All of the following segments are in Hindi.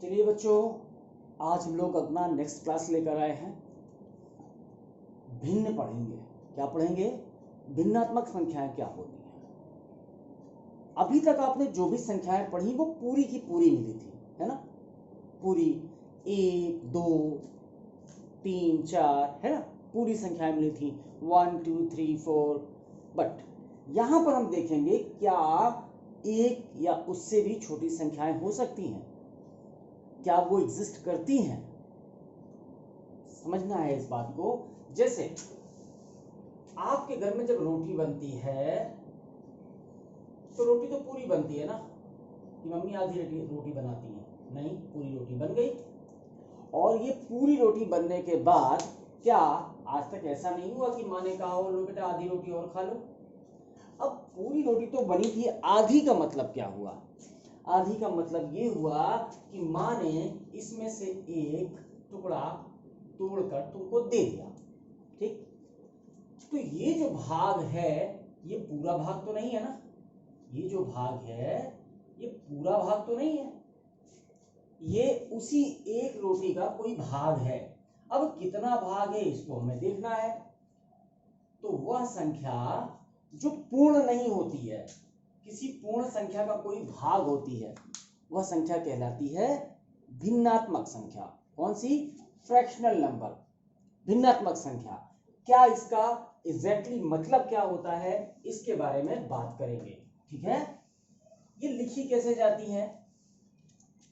चलिए बच्चों, आज हम लोग अपना नेक्स्ट क्लास लेकर आए हैं। भिन्न पढ़ेंगे। क्या पढ़ेंगे? भिन्नात्मक संख्याएं क्या होती हैं। अभी तक आपने जो भी संख्याएं पढ़ी वो पूरी की पूरी मिली थी, है ना? पूरी 1 2 3 4, है ना? पूरी संख्याएं मिली थी 1 2 3 4। बट यहां पर हम देखेंगे क्या एक या उससे भी छोटी संख्याएं हो सकती हैं, क्या वो एग्जिस्ट करती हैं। समझना है इस बात को। जैसे आपके घर में जब रोटी बनती है तो रोटी तो पूरी बनती है ना, कि मम्मी आधी रोटी बनाती है? नहीं, पूरी रोटी बन गई। और ये पूरी रोटी बनने के बाद क्या आज तक ऐसा नहीं हुआ कि माँ ने कहा हो लो बेटा आधी रोटी और खा लो? अब पूरी रोटी तो बनी थी, आधी का मतलब क्या हुआ? आधी का मतलब ये हुआ कि माँ ने इसमें से एक टुकड़ा तोड़कर तुमको दे दिया। ठीक, तो ये जो भाग है ये पूरा भाग तो नहीं है ना, ये जो भाग है ये पूरा भाग तो नहीं है, ये उसी एक रोटी का कोई भाग है। अब कितना भाग है इसको हमें देखना है। तो वह संख्या जो पूर्ण नहीं होती है, किसी पूर्ण संख्या का कोई भाग होती है, वह संख्या कहलाती है भिन्नात्मक संख्या। कौन सी? फ्रैक्शनल नंबर, भिन्नात्मक संख्या। क्या इसका एग्जैक्टली मतलब क्या होता है, इसके बारे में बात करेंगे। ठीक है, ये लिखी कैसे जाती है?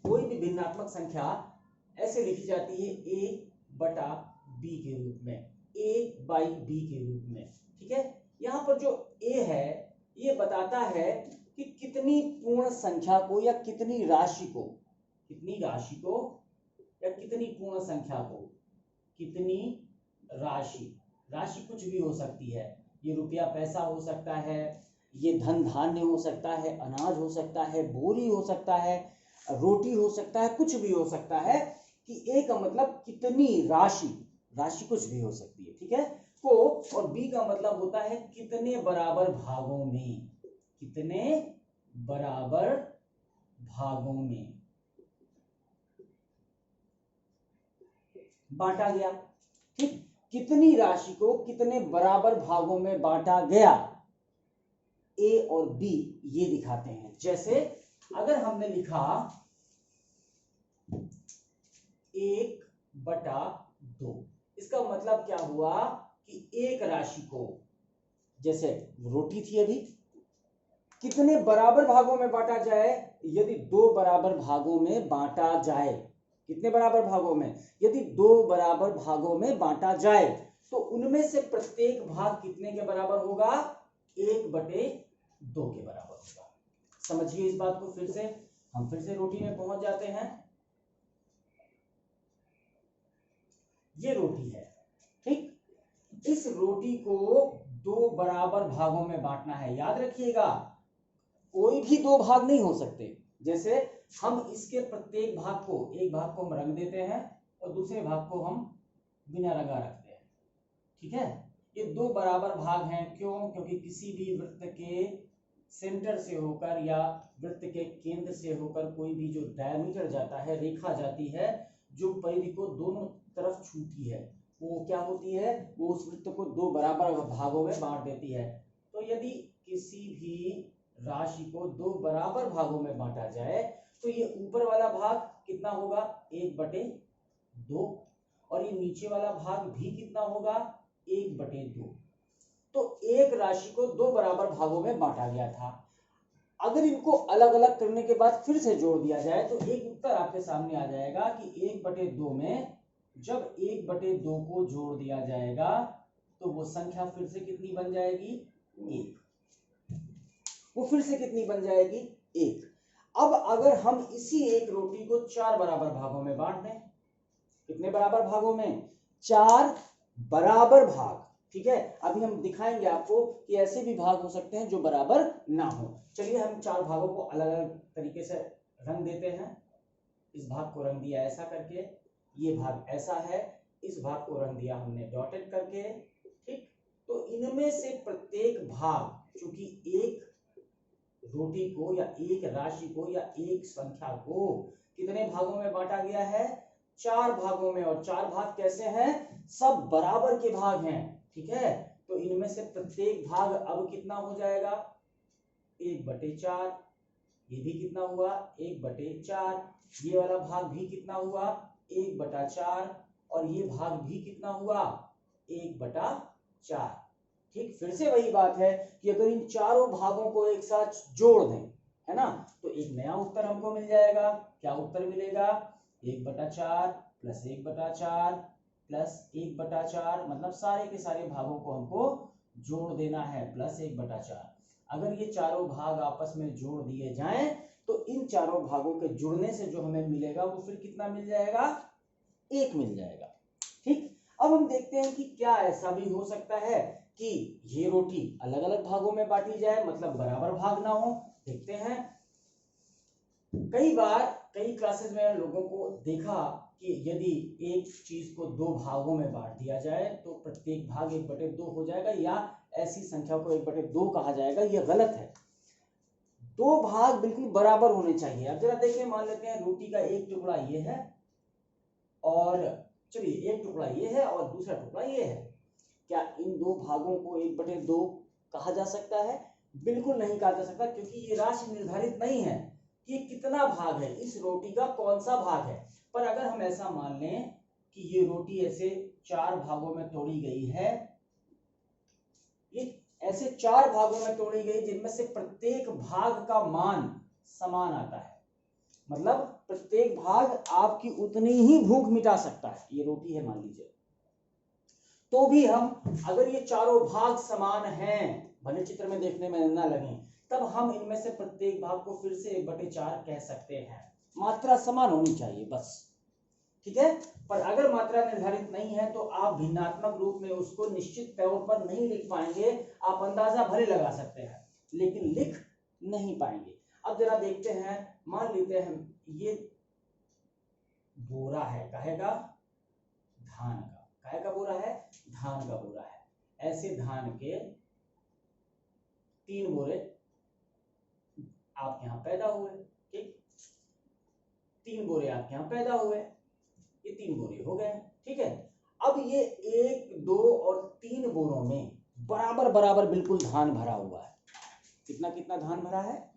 कोई भी भिन्नात्मक संख्या ऐसे लिखी जाती है a बटा b के रूप में, a बाई b के रूप में। ठीक है, यहाँ पर जो a है ये बताता है कि कितनी पूर्ण संख्या को या कितनी राशि को, कितनी राशि को या कितनी पूर्ण संख्या को, कितनी राशि, राशि कुछ भी हो सकती है। ये रुपया पैसा हो सकता है, ये धन धान्य हो सकता है, अनाज हो सकता है, बोरी हो सकता है, रोटी हो सकता है, कुछ भी हो सकता है। कि ए का मतलब कितनी राशि, राशि कुछ भी हो सकती है। ठीक है, को और बी का मतलब होता है कितने बराबर भागों में, कितने बराबर भागों में बांटा गया। ठीक, कितनी राशि को कितने बराबर भागों में बांटा गया, ए और बी ये दिखाते हैं। जैसे अगर हमने लिखा 1/2, इसका मतलब क्या हुआ कि एक राशि को, जैसे रोटी थी अभी, कितने बराबर भागों में बांटा जाए? यदि 2 बराबर भागों में बांटा जाए, कितने बराबर भागों में? यदि 2 बराबर भागों में बांटा जाए तो उनमें से प्रत्येक भाग कितने के बराबर होगा? 1/2 के बराबर होगा। समझिए इस बात को। फिर से हम फिर से रोटी में पहुंच जाते हैं। ये रोटी है, ठीक, इस रोटी को 2 बराबर भागों में बांटना है। याद रखिएगा, कोई भी 2 भाग नहीं हो सकते। जैसे हम इसके प्रत्येक भाग को, एक भाग को हम रंग देते हैं और दूसरे भाग को हम बिना रंगा रखते हैं। ठीक है, ये 2 बराबर भाग हैं। क्यों? क्योंकि किसी भी वृत्त के सेंटर से होकर या वृत्त के केंद्र से होकर कोई भी जो डायमीटर जाता है, रेखा जाती है जो परिधि को दोनों तरफ छूती है, वो क्या होती है? वो उस वृत्त को 2 बराबर भागों में बांट देती है। तो यदि किसी भी राशि को 2 बराबर भागों में बांटा जाए तो ये ऊपर वाला भाग कितना होगा? 1/2, और ये नीचे वाला भाग भी कितना होगा? 1/2। तो एक राशि को 2 बराबर भागों में बांटा गया था। अगर इनको अलग अलग करने के बाद फिर से जोड़ दिया जाए तो एक उत्तर आपके सामने आ जाएगा कि 1/2 में जब 1/2 को जोड़ दिया जाएगा तो वो संख्या फिर से कितनी बन जाएगी? 1। वो फिर से कितनी बन जाएगी? 1। अब अगर हम इसी एक रोटी को 4 बराबर भागों में बांट दें, कितने बराबर भागों में? 4 बराबर भाग। ठीक है, अभी हम दिखाएंगे आपको कि ऐसे भी भाग हो सकते हैं जो बराबर ना हो। चलिए हम 4 भागों को अलग अलग तरीके से रंग देते हैं। इस भाग को रंग दिया ऐसा करके, ये भाग ऐसा है, इस भाग को रंग दिया हमने डॉटेड करके। ठीक, तो इनमें से प्रत्येक भाग, चूंकि एक रोटी को या एक राशि को या एक संख्या को कितने भागों में बांटा गया है? 4 भागों में। और 4 भाग कैसे हैं? सब बराबर के भाग हैं। ठीक है, तो इनमें से प्रत्येक भाग अब कितना हो जाएगा? 1/4। ये भी कितना हुआ? 1/4। ये वाला भाग भी कितना हुआ? 1/4। और ये भाग भी कितना हुआ? 1/4। ठीक, फिर से वही बात है कि अगर इन चारों भागों को एक साथ जोड़ दें, है ना, तो एक नया उत्तर हमको मिल जाएगा। क्या उत्तर मिलेगा? 1/4 प्लस 1/4 प्लस 1/4, मतलब सारे के सारे भागों को हमको जोड़ देना है, प्लस 1/4। अगर ये चारों भाग आपस में जोड़ दिए जाएं तो इन चारों भागों के जुड़ने से जो हमें मिलेगा वो फिर कितना मिल जाएगा? 1 मिल जाएगा। ठीक, अब हम देखते हैं कि क्या ऐसा भी हो सकता है कि ये रोटी अलग अलग भागों में बांटी जाए, मतलब बराबर भाग ना हो। देखते हैं। कई बार कई क्लासेस में लोगों को देखा कि यदि एक चीज को 2 भागों में बांट दिया जाए तो प्रत्येक भाग 1/2 हो जाएगा, या ऐसी संख्या को 1/2 कहा जाएगा। यह गलत है। 2 भाग बिल्कुल बराबर होने चाहिए। अब जरा देखिए, मान लेते हैं रोटी का एक टुकड़ा ये है, और चलिए एक टुकड़ा ये है और दूसरा टुकड़ा ये है। क्या इन 2 भागों को 1/2 कहा जा सकता है? बिल्कुल नहीं कहा जा सकता, क्योंकि ये राशि निर्धारित नहीं है कि कितना भाग है, इस रोटी का कौन सा भाग है। पर अगर हम ऐसा मान लें कि ये रोटी ऐसे 4 भागों में तोड़ी गई है, ये ऐसे 4 भागों में तोड़ी गई जिनमें से प्रत्येक भाग का मान समान आता है, मतलब प्रत्येक भाग आपकी उतनी ही भूख मिटा सकता है। ये रोटी है मान लीजिए, तो भी हम, अगर ये चारों भाग समान हैं, भले चित्र में देखने में ना लगे, तब हम इनमें से प्रत्येक भाग को फिर से 1/4 कह सकते हैं। मात्रा समान होनी चाहिए बस। ठीक है, पर अगर मात्रा निर्धारित नहीं है तो आप भिन्नात्मक रूप में उसको निश्चित तौर पर नहीं लिख पाएंगे। आप अंदाजा भले लगा सकते हैं लेकिन लिख नहीं पाएंगे। अब जरा देखते हैं, मान लेते हैं ये बोरा है, काहे का? धान का। काहे का बोरा है? धान का बोरा है। ऐसे धान के 3 बोरे आपके यहाँ पैदा हुए। ठीक, 3 बोरे आपके यहाँ पैदा हुए, ये 3 बोरे हो गए। ठीक है, अब ये 1, 2 और 3 बोरों में बराबर बराबर बिल्कुल धान भरा हुआ है। कितना कितना धान भरा है?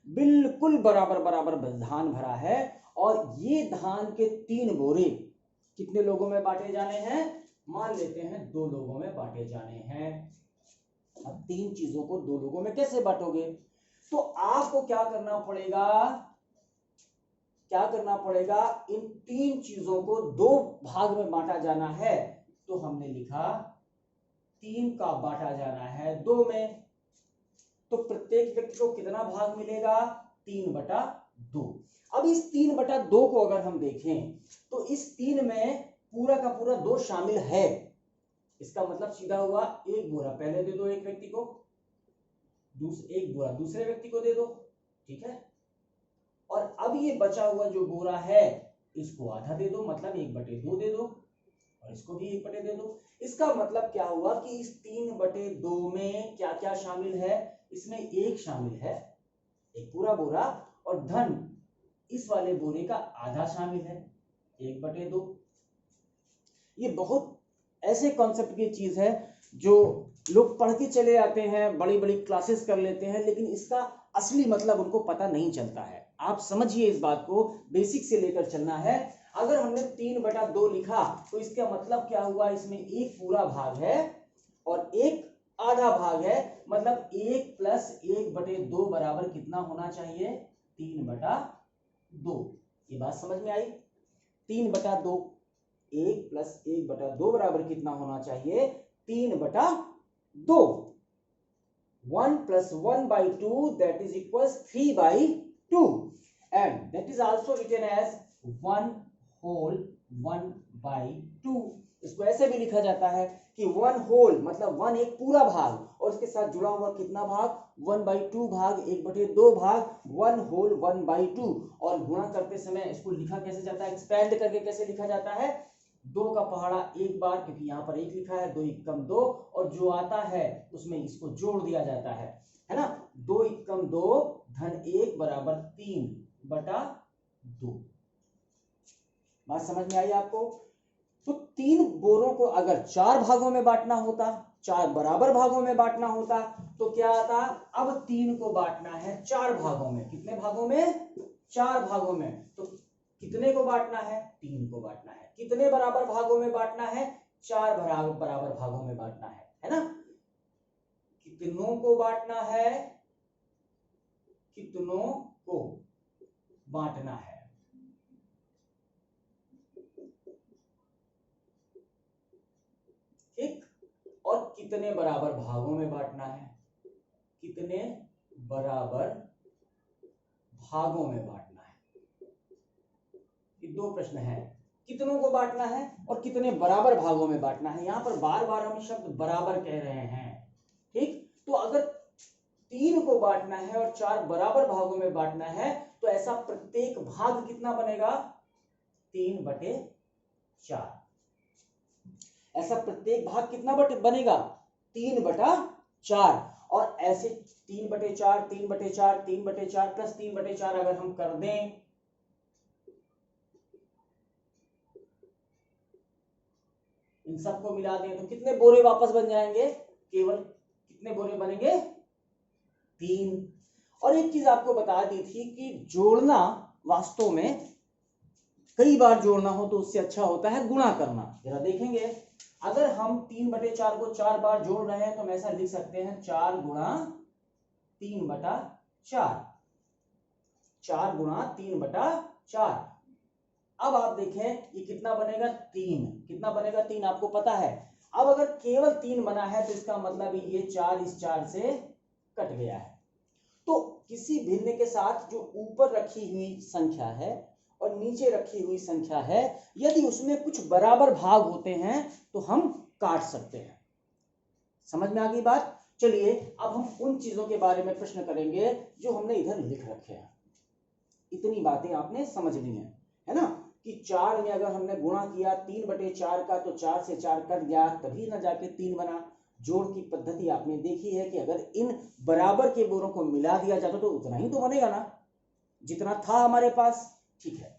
बिल्कुल बराबर बराबर धान भरा है। और ये धान के 3 बोरे कितने लोगों में बांटे जाने हैं? मान लेते हैं 2 लोगों में बांटे जाने हैं। अब 3 चीजों को 2 लोगों में कैसे बांटोगे? तो आपको क्या करना पड़ेगा? क्या करना पड़ेगा? इन 3 चीजों को 2 भाग में बांटा जाना है। तो हमने लिखा 3 का बांटा जाना है 2 में, तो प्रत्येक व्यक्ति को कितना भाग मिलेगा? 3/2। अब इस 3/2 को अगर हम देखें तो इस 3 में पूरा का पूरा 2 शामिल है। इसका मतलब सीधा हुआ, 1 बोरा पहले दे दो एक व्यक्ति को, 1 बोरा दूसरे व्यक्ति को दे दो। ठीक है, और अब ये बचा हुआ जो बोरा है इसको आधा दे दो, मतलब 1/2 दे दो, और इसको भी 1/2 दे दो। इसका मतलब क्या हुआ कि इस 3/2 में क्या क्या शामिल है? इसमें 1 शामिल है, एक पूरा बोरा, और धन इस वाले बोरे का आधा शामिल है, 1/2। ये बहुत ऐसे कॉन्सेप्ट की चीज है जो लोग पढ़ के चले आते हैं, बड़ी बड़ी क्लासेस कर लेते हैं, लेकिन इसका असली मतलब उनको पता नहीं चलता है। आप समझिए, इस बात को बेसिक से लेकर चलना है। अगर हमने 3/2 लिखा तो इसका मतलब क्या हुआ? इसमें 1 पूरा भाग है और 1 आधा भाग है, मतलब 1 + 1/2 बराबर कितना होना चाहिए? 3/2। ये बात समझ में आई? 3/2, 1 + 1/2 बराबर कितना होना चाहिए? 3/2। 1 + 1/2 that is equals 3/2, and that is also written as 1 whole 1/2। इसको ऐसे भी लिखा जाता है कि 1 whole मतलब 1 एक पूरा भाग और उसके साथ जुड़ा हुआ कितना भाग? 1/2 भाग, 1/2 भाग, 1 whole 1/2। और गुणा करते समय इसको लिखा कैसे जाता है? एक्सपेंड करके कैसे लिखा जाता है? 2 का पहाड़ा 1 बार, क्योंकि यहाँ पर 1 लिखा है, 2 × 2, और जो आता है उसमें इसको जोड़ दिया जाता है ना। 2 × 2 धन 1 बराबर 3/2। बात समझ में आई आपको? तो 3 बोरों को अगर 4 भागों में बांटना होता, 4 बराबर भागों में बांटना होता, तो क्या आता? अब 3 को बांटना है 4 भागों में। कितने भागों में? 4 भागों में। तो कितने को बांटना है? 3 को बांटना है। कितने बराबर भागों में बांटना है? 4 बराबर भागों में बांटना है ना? कितनों को बांटना है? कितनों को बांटना है? ठीक। और कितने बराबर भागों में बांटना है? कितने बराबर भागों में बांटना है? ये 2 प्रश्न है। कितनों को बांटना है और कितने बराबर भागों में बांटना है। यहां पर बार बार हम शब्द बराबर कह रहे हैं। ठीक। तो अगर 3 को बांटना है और 4 बराबर भागों में बांटना है, तो ऐसा प्रत्येक भाग कितना बनेगा? 3/4। ऐसा प्रत्येक भाग कितना बनेगा? 3/4। और ऐसे 3/4, 3/4, 3/4 प्लस 3/4 अगर हम कर दें, इन सबको मिला दें, तो कितने बोरे वापस बन जाएंगे? केवल कितने बोरे बनेंगे? 3। और एक चीज आपको बता दी थी कि जोड़ना वास्तव में कई बार जोड़ना हो तो उससे अच्छा होता है गुणा करना। जरा देखेंगे, अगर हम 3/4 को 4 बार जोड़ रहे हैं तो हम ऐसा लिख सकते हैं 4 गुणा 3/4। 4 गुणा 3/4। अब आप देखें ये कितना बनेगा? 3। कितना बनेगा? 3 आपको पता है। अब अगर केवल 3 बना है तो इसका मतलब ये 4 इस 4 से कट गया है। तो किसी भिन्न के साथ जो ऊपर रखी हुई संख्या है और नीचे रखी हुई संख्या है, यदि उसमें कुछ बराबर भाग होते हैं तो हम काट सकते हैं। समझ में आ गई बात? चलिए अब हम उन चीजों के बारे में प्रश्न करेंगे जो हमने इधर लिख रखे हैं। इतनी बातें आपने समझनी है ना? कि 4 में अगर हमने गुणा किया 3/4 का, तो 4 से 4 कट गया, तभी ना जाके 3 बना। जोड़ की पद्धति आपने देखी है कि अगर इन बराबर के बोरों को मिला दिया जाता तो उतना ही तो बनेगा ना, जितना था हमारे पास। ठीक है,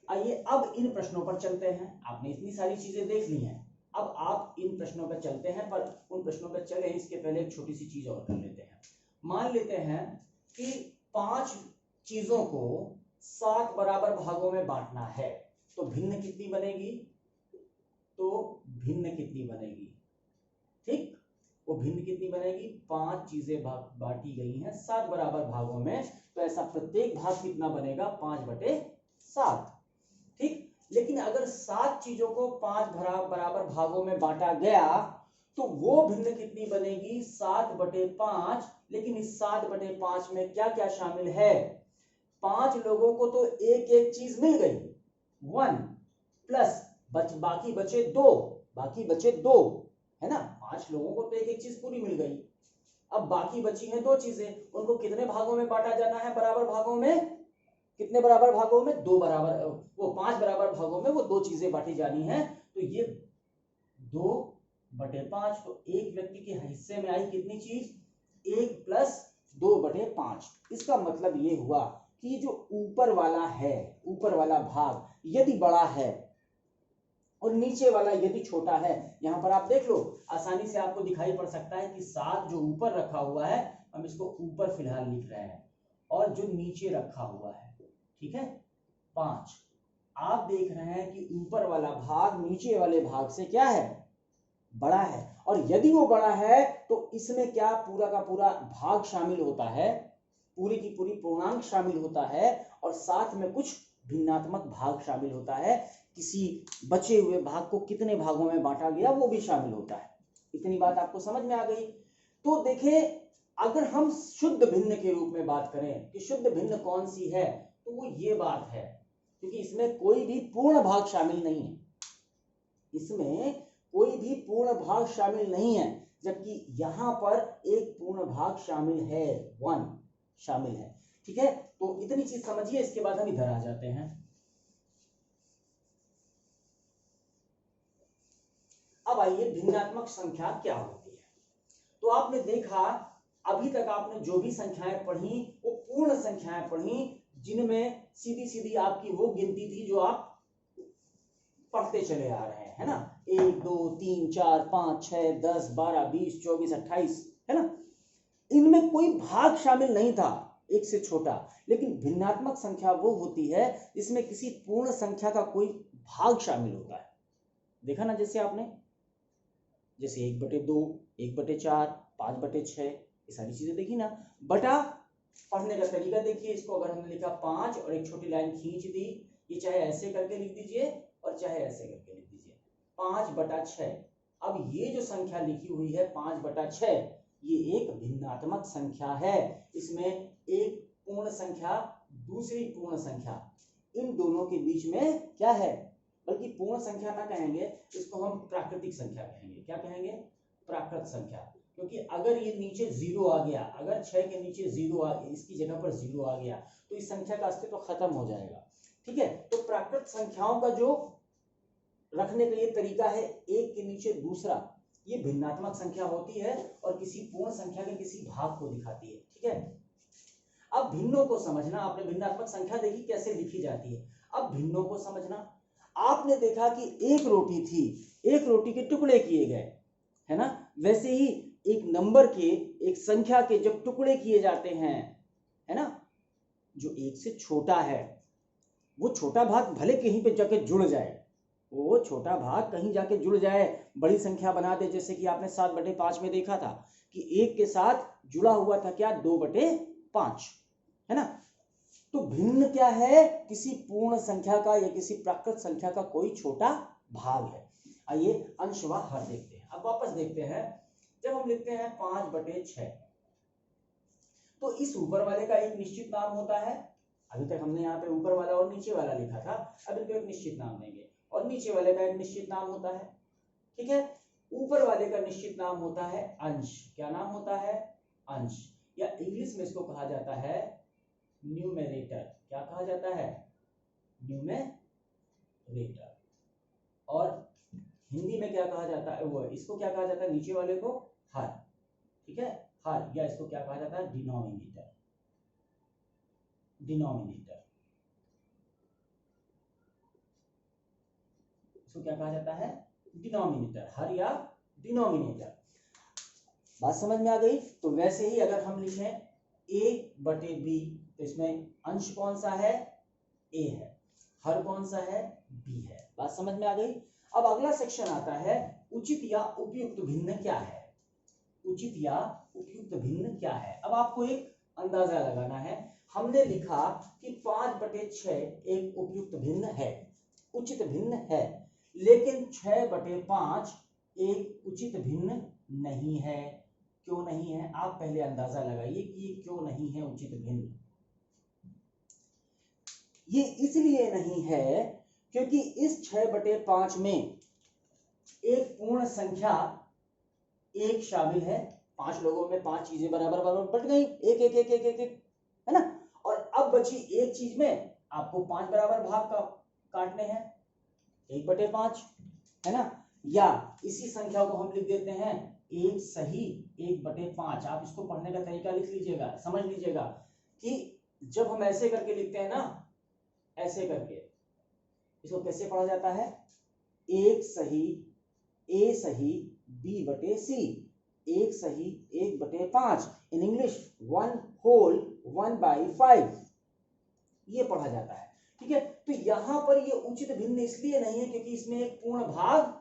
आइए अब इन प्रश्नों पर चलते हैं। आपने इतनी सारी चीजें देख ली हैं, अब आप इन प्रश्नों पर चलते हैं। पर उन प्रश्नों पर चले इसके पहले एक छोटी सी चीज और कर लेते हैं। मान लेते हैं कि 5 चीजों को 7 बराबर भागों में बांटना है, तो भिन्न कितनी बनेगी? तो भिन्न कितनी बनेगी? ठीक, वो भिन्न कितनी बनेगी? 5 चीजें बांटी गई हैं 7 बराबर भागों में, तो ऐसा प्रत्येक भाग कितना बनेगा? 5/7। ठीक। लेकिन अगर 7 चीजों को 5 बराबर भागों में बांटा गया तो वो भिन्न कितनी बनेगी? 7/5। लेकिन इस 7/5 में क्या क्या शामिल है? 5 लोगों को तो एक एक चीज मिल गई, 1 प्लस बाकी बचे 2 है ना? 5 लोगों को तो एक एक चीज पूरी मिल गई। अब बाकी बची हैं 2 चीजें, उनको कितने भागों में बांटा जाना है? बराबर भागों में। कितने बराबर भागों में? 2 बराबर, वो 5 बराबर भागों में वो 2 चीजें बांटी जानी है। तो ये 2/5, तो एक व्यक्ति के हिस्से में आई कितनी चीज? 1 प्लस 2/5। इसका मतलब ये हुआ कि जो ऊपर वाला है, ऊपर वाला भाग यदि बड़ा है और नीचे वाला यदि छोटा है, यहां पर आप देख लो आसानी से आपको दिखाई पड़ सकता है कि 7 जो ऊपर रखा हुआ है, हम इसको ऊपर फिलहाल लिख रहे हैं, और जो नीचे रखा हुआ है, ठीक है, 5। आप देख रहे हैं कि ऊपर वाला भाग नीचे वाले भाग से क्या है? बड़ा है। और यदि वो बड़ा है तो इसमें क्या पूरा का पूरा भाग शामिल होता है, पूरी की पूरी पूर्णांक शामिल होता है, और साथ में कुछ भिन्नात्मक भाग शामिल होता है। किसी बचे हुए भाग को कितने भागों में बांटा गया वो भी शामिल होता है। इतनी बात आपको समझ में आ गई? तो देखिए, अगर हम शुद्ध भिन्न के रूप में बात करें कि शुद्ध भिन्न कौन सी है, तो वो ये बात है, क्योंकि इसमें कोई भी पूर्ण भाग शामिल नहीं है। इसमें कोई भी पूर्ण भाग शामिल नहीं है, जबकि यहां पर एक पूर्ण भाग शामिल है, 1 शामिल है। ठीक है, तो इतनी चीज समझिए, इसके बाद हम इधर आ जाते हैं। अब आइए भिन्नात्मक संख्या क्या होती है। तो आपने देखा, अभी तक आपने जो भी संख्याएं पढ़ी वो पूर्ण संख्याएं पढ़ी, जिनमें सीधी सीधी आपकी वो गिनती थी जो आप पढ़ते चले आ रहे हैं, है ना, 1 2 3 4 5 6 10 12 20 24 28, है ना, इनमें कोई भाग शामिल नहीं था एक से छोटा। लेकिन भिन्नात्मक संख्या वो होती है जिसमें किसी पूर्ण संख्या का कोई भाग शामिल होता है। देखा ना, जैसे आपने, जैसे 1/2, 1/4, 5/6, ये सारी चीजें देखी ना। बटा पढ़ने का तरीका देखिए, इसको अगर हमने लिखा 5 और एक छोटी लाइन खींच दी, ये चाहे ऐसे करके लिख दीजिए और चाहे ऐसे करके लिख दीजिए, 5/6। अब ये जो संख्या लिखी हुई है 5/6, ये एक भिन्नात्मक संख्या है। इसमें एक पूर्ण संख्या, दूसरी पूर्ण संख्या, इन दोनों के बीच में क्या है, बल्कि पूर्ण संख्या ना कहेंगे, इसको हम प्राकृतिक संख्या कहेंगे। क्या कहेंगे? प्राकृत संख्या। क्योंकि अगर ये नीचे 0 आ गया, अगर 6 के नीचे 0 आ गया, इसकी जगह पर 0 आ गया, तो इस संख्या का अस्तित्व खत्म हो जाएगा। ठीक है, तो प्राकृत संख्याओं का जो रखने का ये तरीका है, एक के नीचे दूसरा, ये भिन्नात्मक संख्या होती है और किसी पूर्ण संख्या के किसी भाग को दिखाती है। ठीक है, अब भिन्नों को समझना। आपने भिन्नात्मक संख्या देखी कैसे लिखी जाती है, अब भिन्नों को समझना। आपने देखा कि एक रोटी थी, एक रोटी के टुकड़े किए गए, है ना, वैसे ही एक नंबर के, एक संख्या के जब टुकड़े किए जाते हैं, है ना, जो एक से छोटा है, वो छोटा भाग भले कहीं पे जाके जुड़ जाए, वो छोटा भाग कहीं जाके जुड़ जाए, बड़ी संख्या बना दे। जैसे कि आपने 7/5 में देखा था कि एक के साथ जुड़ा हुआ था क्या, 2/5, है ना। तो भिन्न क्या है, किसी पूर्ण संख्या का या किसी प्राकृत संख्या का कोई छोटा भाग है। आइए अंश व हर देखते हैं। अब वापस देखते हैं, जब हम लिखते हैं 5/6, तो इस ऊपर वाले का एक निश्चित नाम होता है। अभी तक हमने यहाँ पे ऊपर वाला और नीचे वाला लिखा था, अब इनको एक निश्चित नाम देंगे, और नीचे वाले का एक निश्चित नाम होता है। ठीक है, ऊपर वाले का निश्चित नाम होता है अंश। क्या नाम होता है? अंश, या इंग्लिश में इसको कहा जाता है न्यूमेरेटर। क्या कहा जाता है? न्यूमेरेटर। और हिंदी में क्या कहा जाता है, वो इसको क्या कहा जाता है, नीचे वाले को हर। ठीक है, हर, या इसको क्या कहा जाता है, डिनोमिनेटर। डिनोमिनेटर, इसको क्या कहा जाता है, डिनोमिनेटर, हर या डिनोमिनेटर। बात समझ में आ गई? तो वैसे ही अगर हम लिखें a/b, तो इसमें अंश कौन सा है, a है, हर कौन सा है, b है। बात समझ में आ गई? अब अगला सेक्शन आता है, उचित या उपयुक्त भिन्न क्या है। उचित या उपयुक्त भिन्न क्या है। अब आपको एक अंदाजा लगाना है। हमने लिखा कि 5/6 एक उपयुक्त भिन्न है, उचित भिन्न है, लेकिन 6/5 एक उचित भिन्न नहीं है। क्यों नहीं है? आप पहले अंदाजा लगाइए कि ये क्यों नहीं है उचित भिन्न। ये इसलिए नहीं है क्योंकि इस 6/5 में एक पूर्ण संख्या एक शामिल है। 5 लोगों में 5 चीजें बराबर बराबर बट गई, एक एक एक एक एक एक, है ना। और अब बची एक चीज में आपको 5 बराबर भाग का काटने हैं, 1/5, है ना। या इसी संख्या को हम लिख देते हैं एक सही 1/5। आप इसको पढ़ने का तरीका लिख लीजिएगा, समझ लीजिएगा कि जब हम ऐसे करके लिखते हैं ना, ऐसे करके, इसको कैसे पढ़ा जाता है, एक सही a सही b/c, एक सही 1/5, इन इंग्लिश 1 होल 1/5, ये पढ़ा जाता है। ठीक है, तो यहां पर ये उचित भिन्न इसलिए नहीं है क्योंकि इसमें एक पूर्ण भाग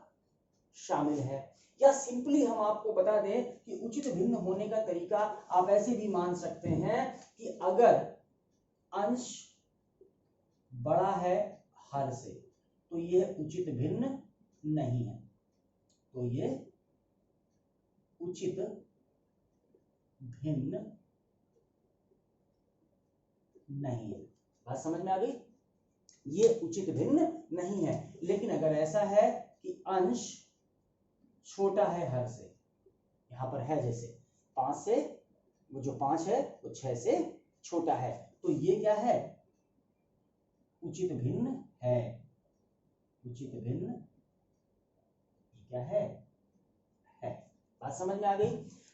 शामिल है। या सिंपली हम आपको बता दें कि उचित भिन्न होने का तरीका आप ऐसे भी मान सकते हैं कि अगर अंश बड़ा है हर से तो यह उचित भिन्न नहीं है, तो ये उचित भिन्न नहीं है। बात समझ में आ गई? ये उचित भिन्न नहीं है। लेकिन अगर ऐसा है कि अंश छोटा है हर से, यहां पर है जैसे 5 से, वो जो 5 है वो 6 से छोटा है, तो ये क्या है, उचित भिन्न है। उचित भिन्न क्या है? बात समझ में आ गई?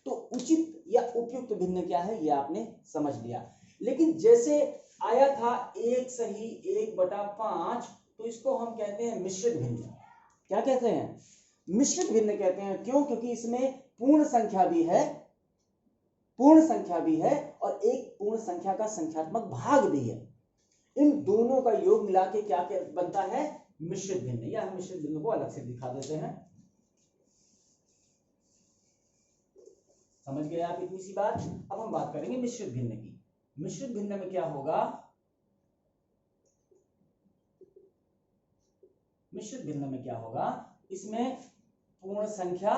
तो उचित या उपयुक्त भिन्न क्या है, ये आपने समझ लिया। लेकिन जैसे आया था एक सही 1/5, तो इसको हम कहते हैं मिश्रित भिन्न। क्या कहते हैं? मिश्रित भिन्न कहते हैं। क्यों? क्योंकि इसमें पूर्ण संख्या भी है, पूर्ण संख्या भी है और एक पूर्ण संख्या का संख्यात्मक भाग भी है। इन दोनों का योग मिला के क्या बनता है? मिश्रित भिन्न। या हम मिश्रित भिन्न को अलग से दिखा देते हैं। समझ गए आप इतनी सी बात? अब हम बात करेंगे मिश्रित भिन्न की। मिश्रित भिन्न में क्या होगा? मिश्रित भिन्न में क्या होगा? इसमें पूर्ण संख्या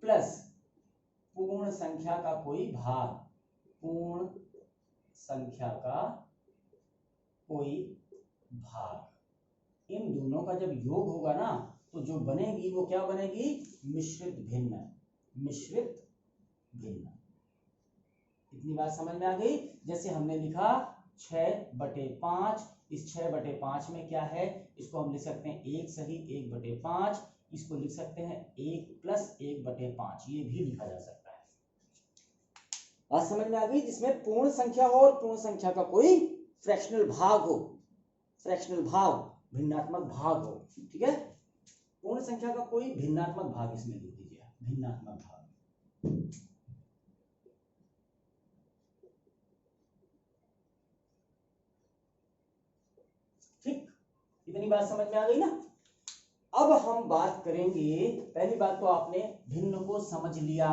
प्लस पूर्ण संख्या का कोई भाग, पूर्ण संख्या का कोई भाग, इन दोनों का जब योग होगा ना तो जो बनेगी वो क्या बनेगी? मिश्रित भिन्न। मिश्रित भिन्न। इतनी बात समझ में आ गई? जैसे हमने लिखा 6/5, इस 6/5 में क्या है? इसको हम लिख सकते हैं 1 सही 1/5, इसको लिख सकते हैं 1 + 1/5, ये भी लिखा जा सकता है। बात समझ में आ गई? जिसमें पूर्ण संख्या हो और पूर्ण संख्या का कोई फ्रैक्शनल भाग हो, फ्रैक्शनल भाग, भिन्नात्मक भाग हो। ठीक है, पूर्ण संख्या का कोई भिन्नात्मक भाग इसमें लिख दीजिए, भिन्नात्मक भाग। ठीक, इतनी बात समझ में आ गई ना? अब हम बात करेंगे, पहली बात तो आपने भिन्न को समझ लिया,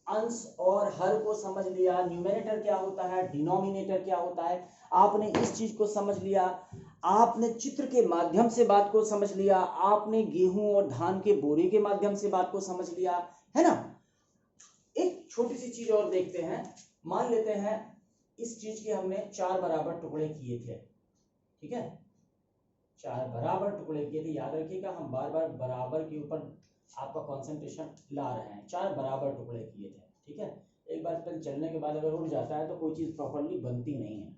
अंश और हर को समझ लिया, न्यूमरेटर क्या होता है, डिनोमिनेटर क्या होता है, आपने इस चीज को समझ लिया, आपने चित्र के माध्यम से बात को समझ लिया, आपने गेहूं और धान के बोरे के माध्यम से बात को समझ लिया, है ना? एक छोटी सी चीज और देखते हैं। मान लेते हैं इस चीज के हमने 4 बराबर टुकड़े किए थे। ठीक है, 4 बराबर टुकड़े किए थे। याद रखिएगा, हम बार बार बराबर के ऊपर आपका कंसंट्रेशन ला रहे हैं। 4 बराबर टुकड़े किए थे। ठीक है, एक बार पेन चलने के बाद अगर उड़ जाता है तो कोई चीज प्रॉपर्ली बनती नहीं है।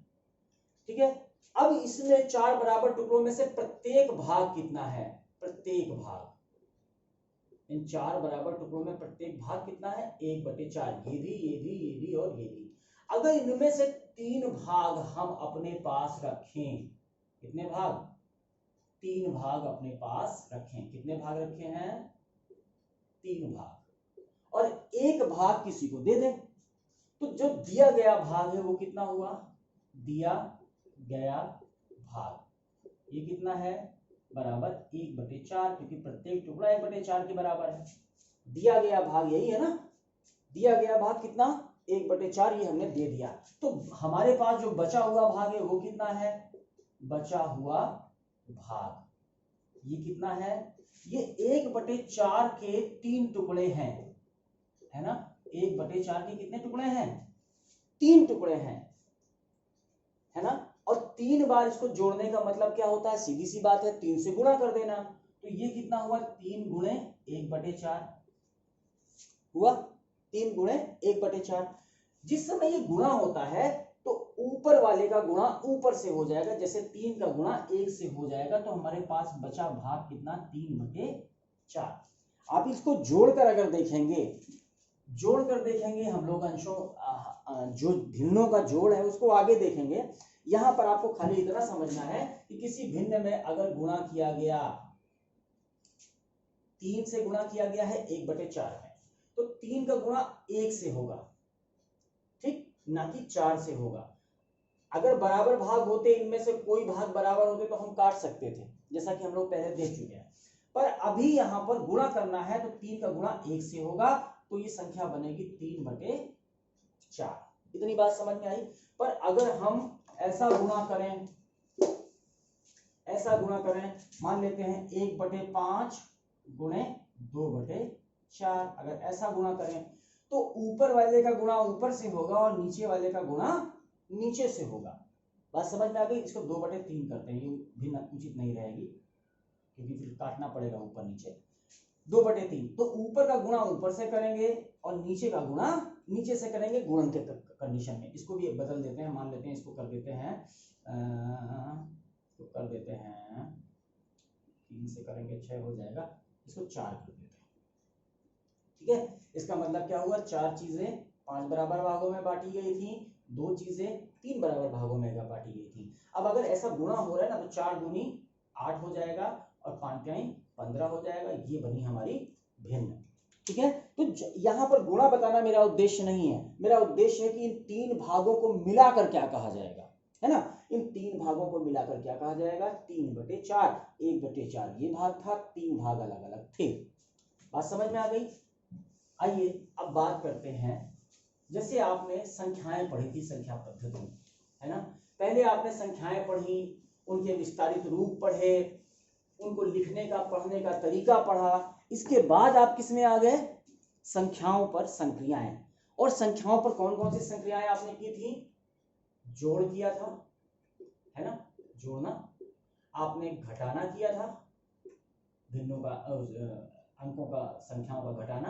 ठीक है, अब इसमें 4 बराबर टुकड़ों में से प्रत्येक भाग कितना है? प्रत्येक भाग, इन 4 बराबर टुकड़ों में प्रत्येक भाग कितना है? 1/4। ये भी, ये भी, ये भी और ये भी। अगर इनमें से 3 भाग हम अपने पास रखें, कितने भाग? 3 भाग अपने पास रखें। कितने भाग रखे हैं? 3 भाग। और एक भाग किसी को दे दें, तो जो दिया गया भाग है वो कितना हुआ? दिया गया भाग ये कितना है? बराबर 1/4, क्योंकि प्रत्येक टुकड़ा 1/4 के बराबर है। दिया गया भाग यही है ना? दिया गया भाग कितना? 1/4, ये हमने दे दिया। तो हमारे पास जो बचा हुआ भाग है वो कितना है? बचा हुआ भाग ये कितना है? ये 1/4 के 3 टुकड़े हैं, है ना? 1/4 के कितने टुकड़े हैं? 3 टुकड़े हैं, है ना? और 3 बार इसको जोड़ने का मतलब क्या होता है? सीधी सी बात है, 3 से गुणा कर देना। तो ये कितना हुआ? 3 गुणे 1/4 हुआ। 3 गुणे 1/4। जिस समय ये गुणा होता है तो ऊपर वाले का गुणा ऊपर से हो जाएगा। जैसे 3 का गुणा 1 से हो जाएगा तो हमारे पास बचा भाग कितना? 3/4। आप इसको जोड़कर अगर देखेंगे, जोड़कर देखेंगे हम लोग अंशों, जो भिन्नों का जोड़ है उसको आगे देखेंगे। यहां पर आपको खाली इतना समझना है कि किसी भिन्न में अगर गुणा किया गया, 3 से गुणा किया गया है 1/4 में, तो 3 का गुणा 1 से होगा, ठीक, ना कि 4 से होगा। अगर बराबर भाग होते, इनमें से कोई भाग बराबर होते तो हम काट सकते थे, जैसा कि हम लोग पहले देख चुके हैं। पर अभी यहां पर गुणा करना है तो 3 का गुणा 1 से होगा, तो ये संख्या बनेगी 3/4। इतनी बात समझ में आई? पर अगर हम ऐसा गुणा करें, ऐसा गुणा करें, मान लेते हैं 1/5 गुणे 2/4, अगर ऐसा गुणा करें तो ऊपर वाले का गुणा ऊपर से होगा और नीचे वाले का गुणा नीचे से होगा। बात समझ में आ गई? इसको 2/3 करते हैं, ये भिन्न उचित नहीं रहेगी क्योंकि फिर काटना पड़ेगा ऊपर नीचे। 2/3, तो ऊपर का गुणा ऊपर से करेंगे और नीचे का गुणा नीचे से करेंगे गुणन के कंडीशन में। इसको भी बदल देते हैं, मान लेते हैं इसको कर देते हैं, तो कर देते हैं 3 से करेंगे 6 हो जाएगा, इसको 4 कर देते हैं। ठीक है, इसका मतलब क्या हुआ? 4 चीजें 5 बराबर भागों में बांटी गई थी, 2 चीजें 3 बराबर भागों में बांटी गई थी। अब अगर ऐसा गुणा हो रहा है ना तो 4 दूनी 8 हो जाएगा और 5 तिहाई 15 हो जाएगा। ये बनी हमारी भिन्न। ठीक है, तो यहां पर गुणा बताना मेरा उद्देश्य नहीं है। मेरा उद्देश्य है कि इन 3 भागों को मिलाकर क्या कहा जाएगा, है ना। इन 3 भागों को मिलाकर क्या कहा जाएगा, 3/4। 1/4 ये भाग था, 3 भाग अलग अलग थे। बात समझ में आ गई। आइए अब बात करते हैं, जैसे आपने संख्याएं पढ़ी थी, संख्या पद्धति, है ना। पहले आपने संख्याएं पढ़ी, उनके विस्तारित रूप पढ़े, उनको लिखने का पढ़ने का तरीका पढ़ा। इसके बाद आप किस में आ गए, संख्याओं पर संक्रियाएं। और संख्याओं पर कौन कौन सी संक्रियाएं आपने की थी, जोड़ किया था, है ना, जोड़ना। आपने घटाना किया था, भिन्नों का अंकों का, संख्याओं का घटाना।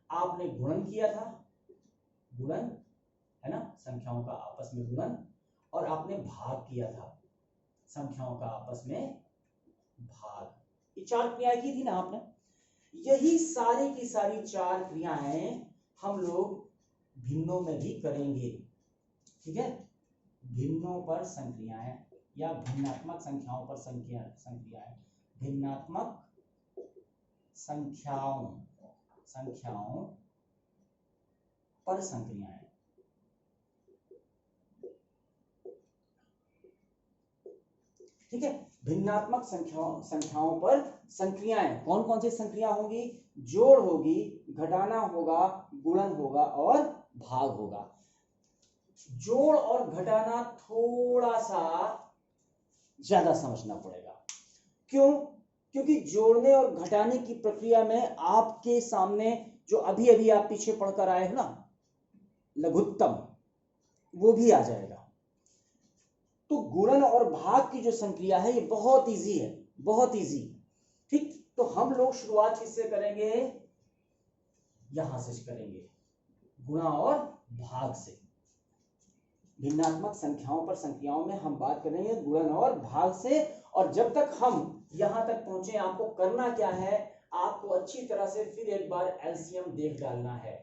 आपने गुणन किया था, गुणन, है ना, संख्याओं का आपस में गुणन। और आपने भाग किया था, संख्याओं का आपस में भाग। ये 4 क्रियाएं की थी ना आपने। यही सारी की सारी 4 क्रियाएं हम लोग भिन्नों में भी करेंगे। ठीक है, भिन्नों पर संक्रियाएं या भिन्नात्मक संख्याओं पर संक्रियाएं, भिन्नात्मक संख्याओं पर संक्रियाएं। ठीक है, भिन्नात्मक संख्याओं पर संक्रियाएं। कौन कौन सी संक्रिया होंगी, जोड़ होगी, घटाना होगा, गुणन होगा और भाग होगा। जोड़ और घटाना थोड़ा सा ज्यादा समझना पड़ेगा। क्यों, क्योंकि जोड़ने और घटाने की प्रक्रिया में आपके सामने जो अभी अभी आप पीछे पढ़कर आए हो ना, लघुत्तम, वो भी आ जाएगा। तो गुणन और भाग की जो संक्रिया है ये बहुत इजी है, बहुत इजी। ठीक, तो हम लोग शुरुआत किससे करेंगे, यहां से करेंगे, गुणा और भाग से। भिन्नात्मक संख्याओं पर संक्रियाओं में हम बात करेंगे गुणन और भाग से। और जब तक हम यहां तक पहुंचे, आपको करना क्या है, आपको अच्छी तरह से फिर एक बार एलसीएम देख डालना है।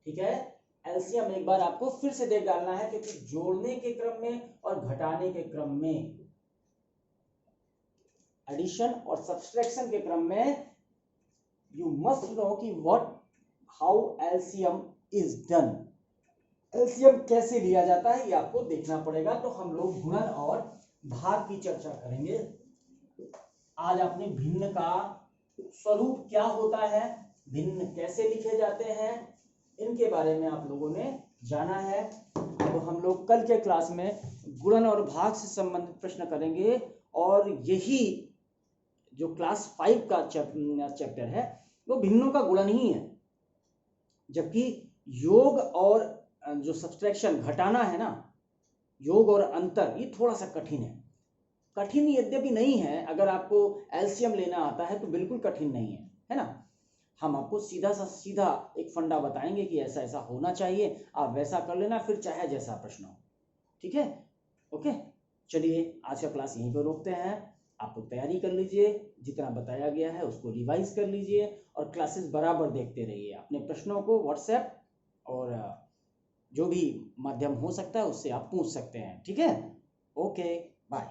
ठीक है, एलसीएम एक बार आपको फिर से देख डालना है, क्योंकि जोड़ने के क्रम में और घटाने के क्रम में, एडिशन और सब्सट्रैक्शन के क्रम में, यू मस्ट नो कि what how LCM is done. LCM कैसे लिया जाता है ये आपको देखना पड़ेगा। तो हम लोग गुणन और भाग की चर्चा करेंगे। आज आपने भिन्न का स्वरूप क्या होता है, भिन्न कैसे लिखे जाते हैं, इनके बारे में आप लोगों ने जाना है। अब हम लोग कल के क्लास में गुणन और भाग से संबंधित प्रश्न करेंगे। और यही जो क्लास 5 का चैप्टर है वो भिन्नों का गुणन ही है। जबकि योग और जो सब्सट्रैक्शन, घटाना है ना, योग और अंतर, ये थोड़ा सा कठिन है। कठिन यद्यपि नहीं है, अगर आपको एलसीएम लेना आता है तो बिल्कुल कठिन नहीं है ना। हम आपको सीधा सा सीधा एक फंडा बताएंगे कि ऐसा ऐसा होना चाहिए, आप वैसा कर लेना, फिर चाहे जैसा प्रश्न हो। ठीक है, ओके। चलिए आज का क्लास यहीं पर रोकते हैं। आप लोग तैयारी कर लीजिए, जितना बताया गया है उसको रिवाइज कर लीजिए और क्लासेस बराबर देखते रहिए। अपने प्रश्नों को व्हाट्सएप और जो भी माध्यम हो सकता है उससे आप पूछ सकते हैं। ठीक है, ओके, बाय।